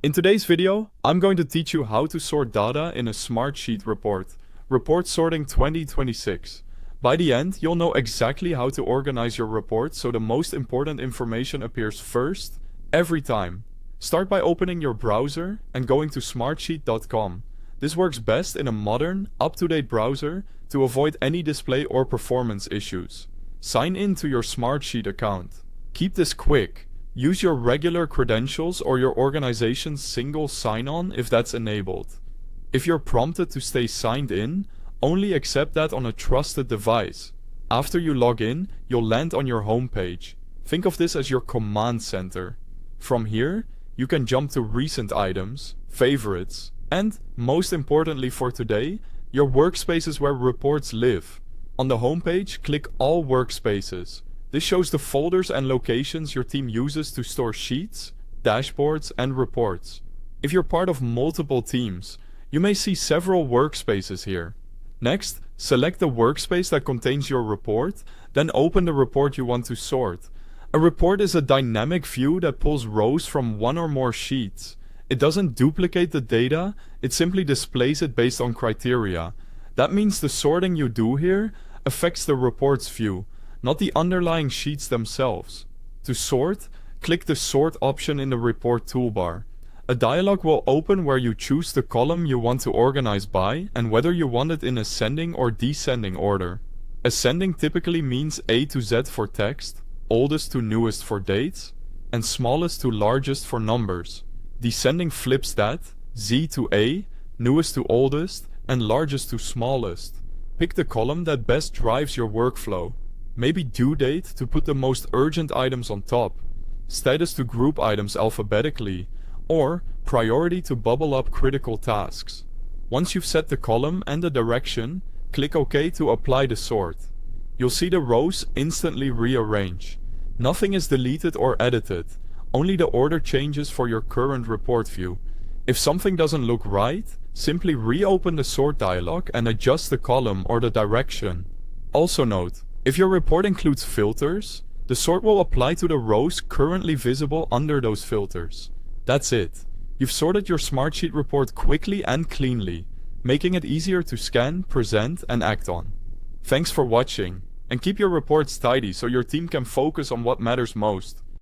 In today's video, I'm going to teach you how to sort data in a Smartsheet report, Report Sorting 2026. By the end, you'll know exactly how to organize your report so the most important information appears first, every time. Start by opening your browser and going to smartsheet.com. This works best in a modern, up-to-date browser to avoid any display or performance issues. Sign in to your Smartsheet account. Keep this quick. Use your regular credentials or your organization's single sign-on if that's enabled. If you're prompted to stay signed in, only accept that on a trusted device. After you log in, you'll land on your home page. Think of this as your command center. From here, you can jump to recent items, favorites, and, most importantly for today, your workspaces where reports live. On the home page, click All Workspaces. This shows the folders and locations your team uses to store sheets, dashboards, and reports. If you're part of multiple teams, you may see several workspaces here. Next, select the workspace that contains your report, then open the report you want to sort. A report is a dynamic view that pulls rows from one or more sheets. It doesn't duplicate the data, it simply displays it based on criteria. That means the sorting you do here affects the report's view, not the underlying sheets themselves. To sort, click the Sort option in the report toolbar. A dialog will open where you choose the column you want to organize by and whether you want it in ascending or descending order. Ascending typically means A to Z for text, oldest to newest for dates, and smallest to largest for numbers. Descending flips that, Z to A, newest to oldest, and largest to smallest. Pick the column that best drives your workflow. Maybe due date to put the most urgent items on top, status to group items alphabetically, or priority to bubble up critical tasks. Once you've set the column and the direction, click OK to apply the sort. You'll see the rows instantly rearrange. Nothing is deleted or edited, only the order changes for your current report view. If something doesn't look right, simply reopen the sort dialog and adjust the column or the direction. Also note, if your report includes filters, the sort will apply to the rows currently visible under those filters. That's it. You've sorted your Smartsheet report quickly and cleanly, making it easier to scan, present, and act on. Thanks for watching, and keep your reports tidy so your team can focus on what matters most.